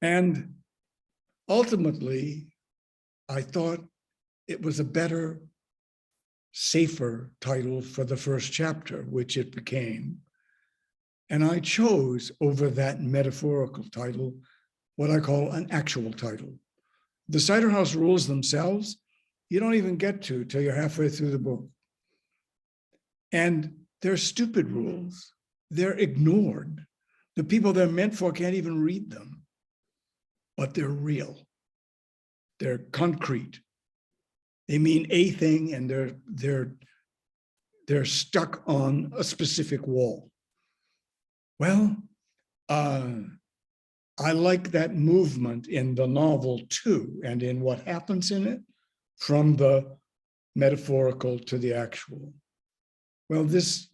And ultimately, I thought it was a better, safer title for the first chapter, which it became. And I chose over that metaphorical title what I call an actual title. The Cider House rules themselves, you don't even get to till you're halfway through the book. And they're stupid rules. They're ignored. The people they're meant for can't even read them, but they're real. They're concrete. They mean a thing, and they're stuck on a specific wall. Well, I like that movement in the novel too, and in what happens in it, from the metaphorical to the actual. Well, this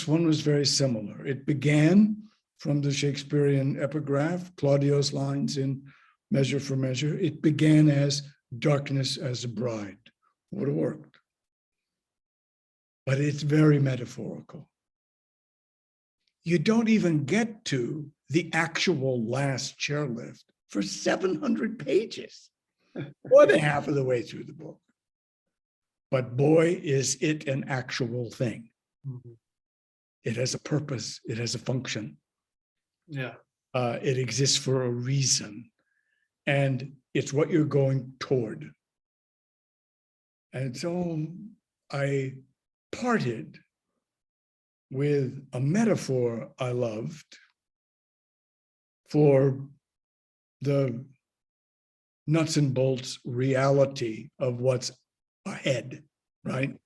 one was very similar. It began from the Shakespearean epigraph, Claudio's lines in Measure for Measure. It began as darkness as a bride. Would have worked. But it's very metaphorical. You don't even get to the actual last chairlift for 700 pages, more than half of the way through the book. But boy, is it an actual thing. It has a purpose. It has a function. Yeah. It exists for a reason. And it's what you're going toward. And so I parted with a metaphor I loved for the nuts and bolts reality of what's ahead, right?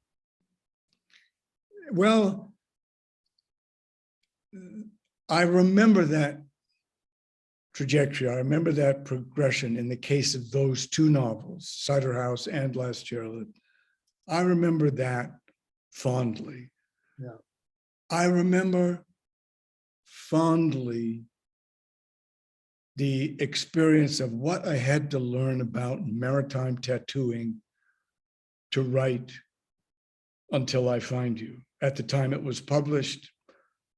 Well, I remember that trajectory. I remember that progression in the case of those two novels, Cider House and Last Chairlift. I remember that fondly. Yeah. I remember fondly the experience of what I had to learn about maritime tattooing to write Until I Find You. At the time it was published,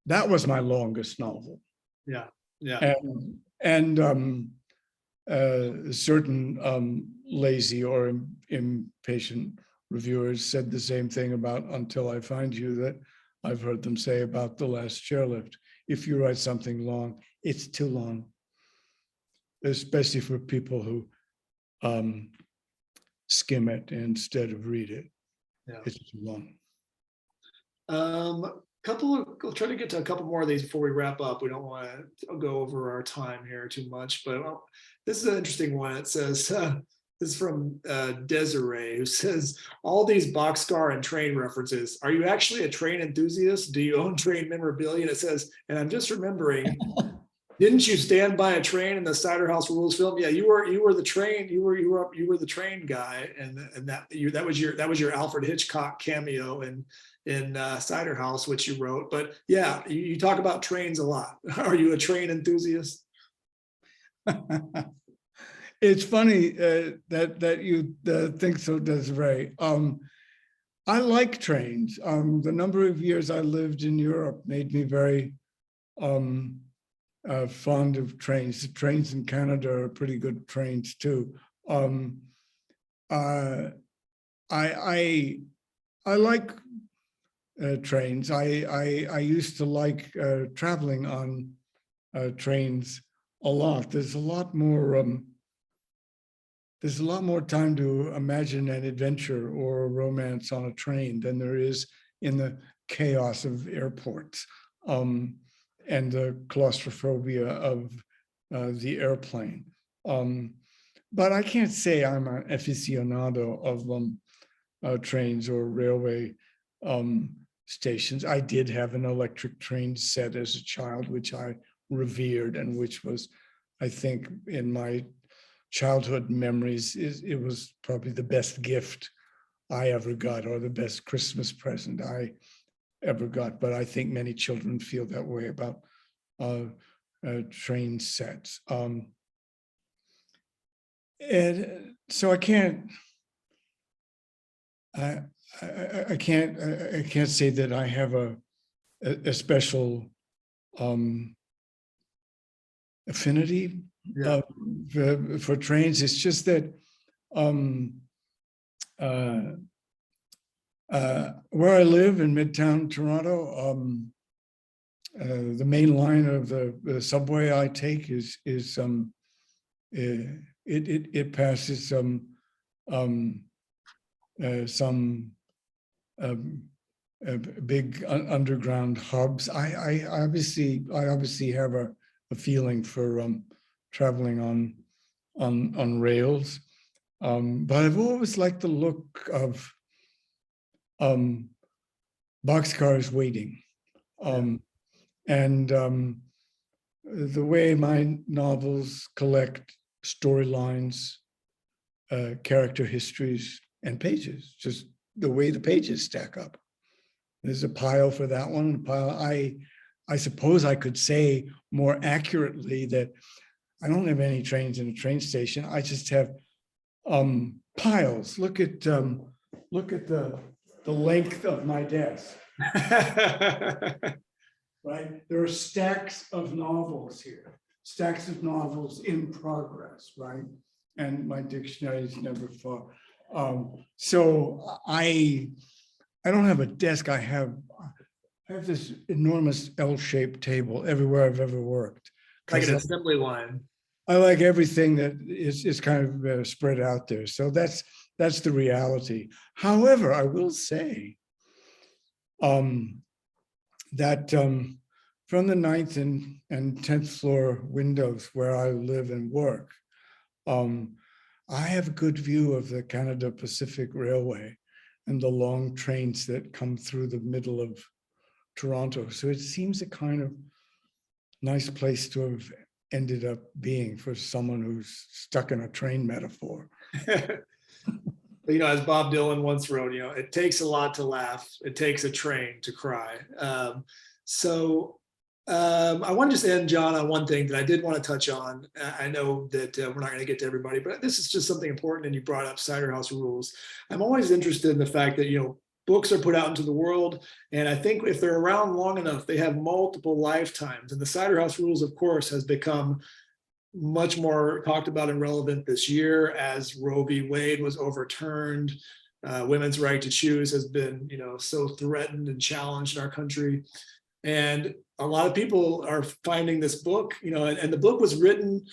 that was my longest novel. Yeah. Yeah. And certain lazy or impatient reviewers said the same thing about Until I Find You that I've heard them say about The Last Chairlift. If you write something long, it's too long, especially for people who skim it instead of read it. Yeah. It's too long. We'll try to get to a couple more of these before we wrap up. We don't want to go over our time here too much, but this is an interesting one. It says, this is from Desiree, who says, all these boxcar and train references. Are you actually a train enthusiast? Do you own train memorabilia? And it says, and I'm just remembering, didn't you stand by a train in the Cider House Rules film? Yeah, you were the train. You were the train guy, and that was your Alfred Hitchcock cameo in Cider House, which you wrote. But yeah, you talk about trains a lot. Are you a train enthusiast? It's funny that you think so, Desiree. I like trains. The number of years I lived in Europe made me very fond of trains. The trains in Canada are pretty good trains too. I like trains. I used to like traveling on trains a lot. There's a lot more time to imagine an adventure or a romance on a train than there is in the chaos of airports and the claustrophobia of the airplane. But I can't say I'm an aficionado of trains or railway stations. I did have an electric train set as a child, which I revered, and which was, I think, in my childhood memories, it was probably the best gift I ever got, or the best Christmas present I ever got. But I think many children feel that way about train sets. And so I can't say that I have a special affinity Yeah. for trains. It's just that where I live in Midtown Toronto, the main line of the subway I take it passes some big underground hubs. I obviously have a feeling for traveling on rails, but I've always liked the look of boxcars waiting, and the way my novels collect storylines, character histories, and pages, just the way the pages stack up. There's a pile for that one, a pile. I suppose I could say more accurately that I don't have any trains in a train station. I just have piles. Look at the length of my desk. Right? There are stacks of novels here, stacks of novels in progress, right? And my dictionary is never full. So I don't have a desk. I have this enormous L-shaped table everywhere I've ever worked. Like an assembly line. I like everything that is kind of spread out there. So that's the reality. However, I will say that from the 9th and 10th floor windows where I live and work, I have a good view of the Canada Pacific Railway and the long trains that come through the middle of Toronto. So it seems a kind of nice place to have ended up being for someone who's stuck in a train metaphor. As Bob Dylan once wrote, it takes a lot to laugh. It takes a train to cry. I want to just end, John, on one thing that I did want to touch on. I know that we're not going to get to everybody, but this is just something important. And you brought up Cider House rules. I'm always interested in the fact that, books are put out into the world. And I think if they're around long enough, they have multiple lifetimes. And the Cider House rules, of course, has become much more talked about and relevant this year as Roe v. Wade was overturned. Women's right to choose has been, so threatened and challenged in our country. And a lot of people are finding this book, and the book was written,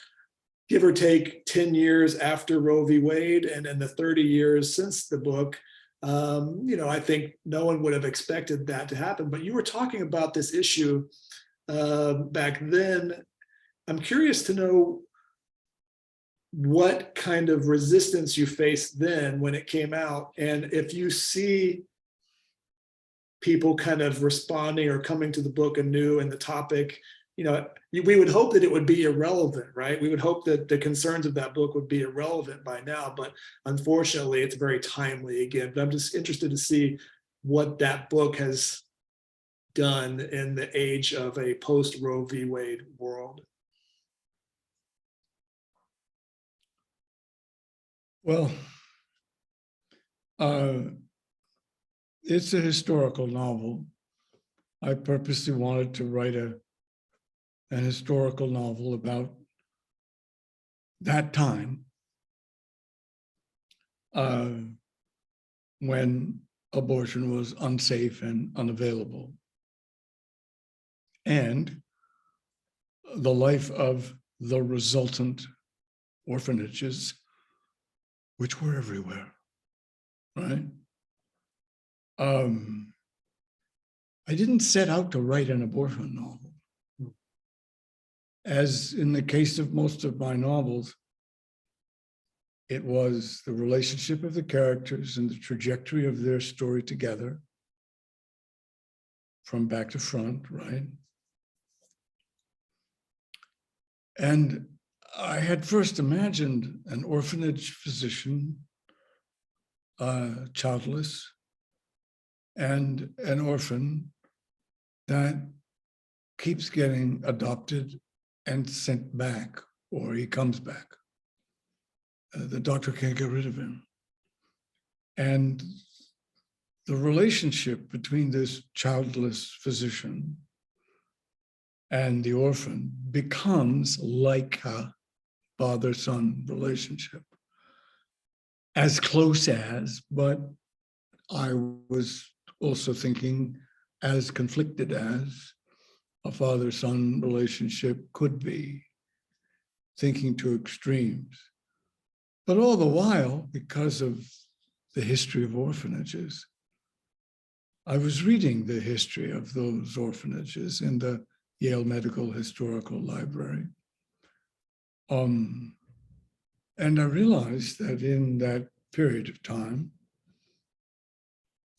give or take 10 years after Roe v. Wade, and in the 30 years since the book, I think no one would have expected that to happen. But you were talking about this issue back then. I'm curious to know what kind of resistance you faced then when it came out, and if you see people kind of responding or coming to the book anew and the topic. We would hope that it would be irrelevant, right? We would hope that the concerns of that book would be irrelevant by now, but unfortunately it's very timely again. But I'm just interested to see what that book has done in the age of a post Roe v. Wade world. Well, it's a historical novel. I purposely wanted to write an historical novel about that time when abortion was unsafe and unavailable, and the life of the resultant orphanages, which were everywhere, right? I didn't set out to write an abortion novel. As in the case of most of my novels, it was the relationship of the characters and the trajectory of their story together from back to front, right? And I had first imagined an orphanage physician, childless, and an orphan that keeps getting adopted and sent back, or he comes back. The doctor can't get rid of him. And the relationship between this childless physician and the orphan becomes like a father-son relationship. As close as, but I was also thinking as conflicted as a father-son relationship could be, thinking to extremes. But all the while, because of the history of orphanages, I was reading the history of those orphanages in the Yale Medical Historical Library. And I realized that in that period of time,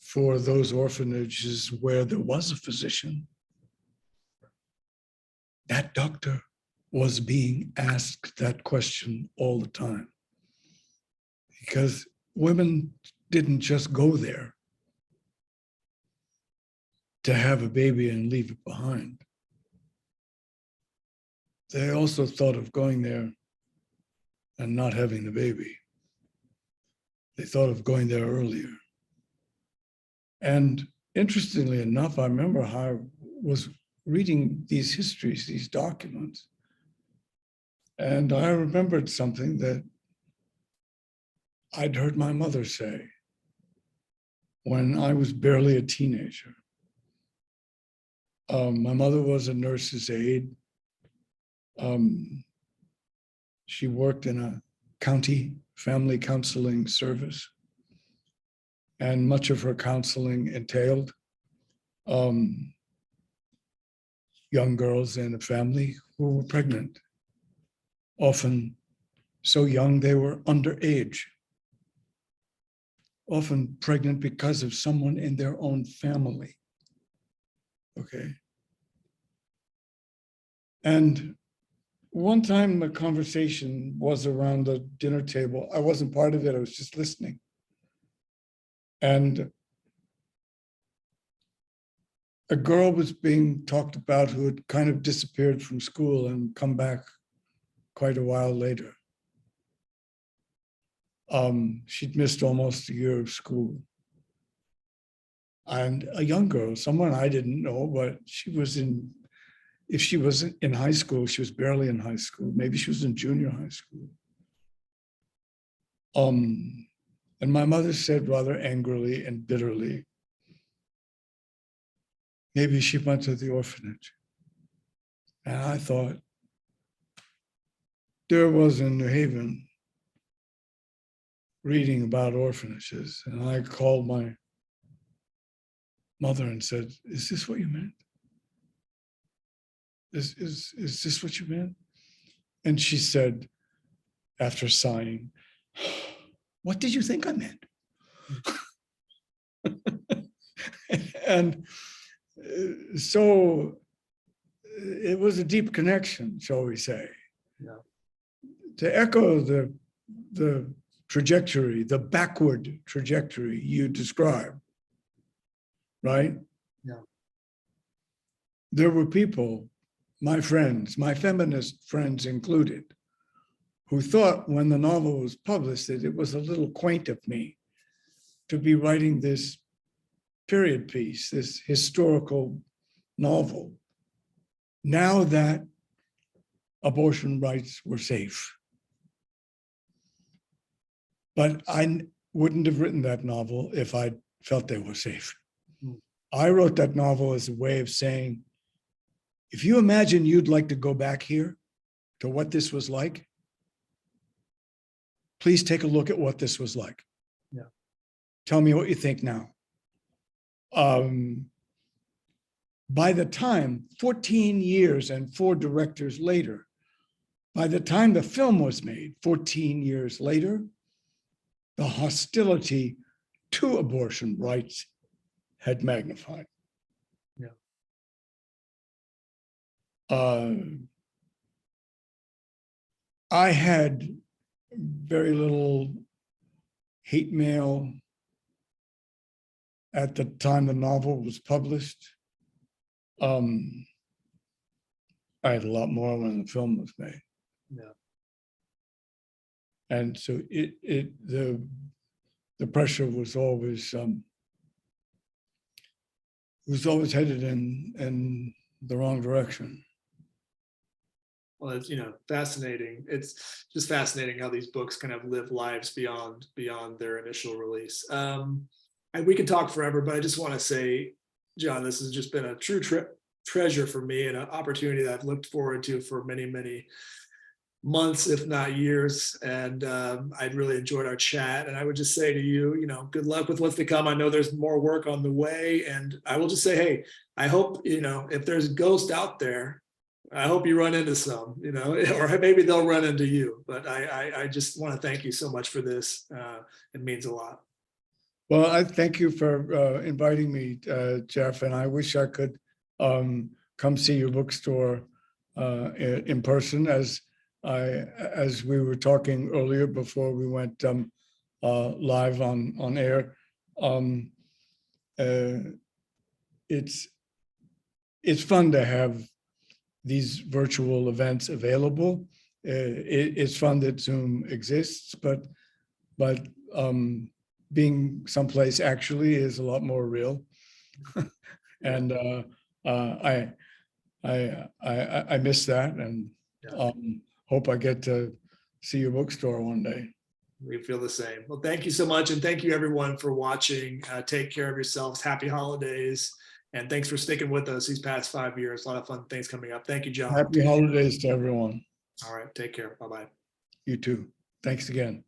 for those orphanages where there was a physician, that doctor was being asked that question all the time. Because women didn't just go there to have a baby and leave it behind. They also thought of going there and not having the baby. They thought of going there earlier. And interestingly enough, I remember how I was reading these histories, these documents, and I remembered something that I'd heard my mother say when I was barely a teenager. My mother was a nurse's aide. She worked in a county family counseling service, and much of her counseling entailed young girls in a family who were pregnant, often so young they were underage, often pregnant because of someone in their own family. Okay. And one time the conversation was around the dinner table. I wasn't part of it, I was just listening. And a girl was being talked about who had kind of disappeared from school and come back quite a while later. She'd missed almost a year of school. And a young girl, someone I didn't know, but she was in, if she was in high school, she was barely in high school. Maybe she was in junior high school. And my mother said rather angrily and bitterly, maybe she went to the orphanage. And I thought, there was in New Haven reading about orphanages. And I called my mother and said, is this what you meant? Is this what you meant? And she said, after sighing, what did you think I meant? And so it was a deep connection, shall we say. Yeah. To echo the trajectory, the backward trajectory you described, right? Yeah. There were people, my friends, my feminist friends included, who thought when the novel was published that it was a little quaint of me to be writing this period piece, this historical novel, now that abortion rights were safe. But I wouldn't have written that novel if I felt they were safe. Mm. I wrote that novel as a way of saying, if you imagine you'd like to go back here to what this was like, please take a look at what this was like. Yeah. Tell me what you think now. By the time, 14 years and 4 directors later, by the time the film was made, 14 years later, the hostility to abortion rights had magnified. Yeah. I had very little hate mail at the time the novel was published. I had a lot more when the film was made. Yeah. And so the pressure was always headed in the wrong direction. Well, it's, fascinating. It's just fascinating how these books kind of live lives beyond their initial release. And we could talk forever, but I just want to say, John, this has just been a true treasure for me and an opportunity that I've looked forward to for many, many months, if not years. And I'd really enjoyed our chat. And I would just say to you, good luck with what's to come. I know there's more work on the way. And I will just say, hey, I hope, if there's a ghost out there, I hope you run into some, or maybe they'll run into you. But I just want to thank you so much for this. It means a lot. Well, I thank you for inviting me, Jeff, and I wish I could come see your bookstore in person, as we were talking earlier before we went live on air. It's fun to have these virtual events available. It's fun that Zoom exists, but being someplace actually is a lot more real. And I miss that, and hope I get to see your bookstore one day. We feel the same. Well, thank you so much. And thank you everyone for watching. Take care of yourselves. Happy holidays. And thanks for sticking with us these past 5 years. A lot of fun things coming up. Thank you, John. Happy holidays to everyone. All right. Take care. Bye-bye. You too. Thanks again.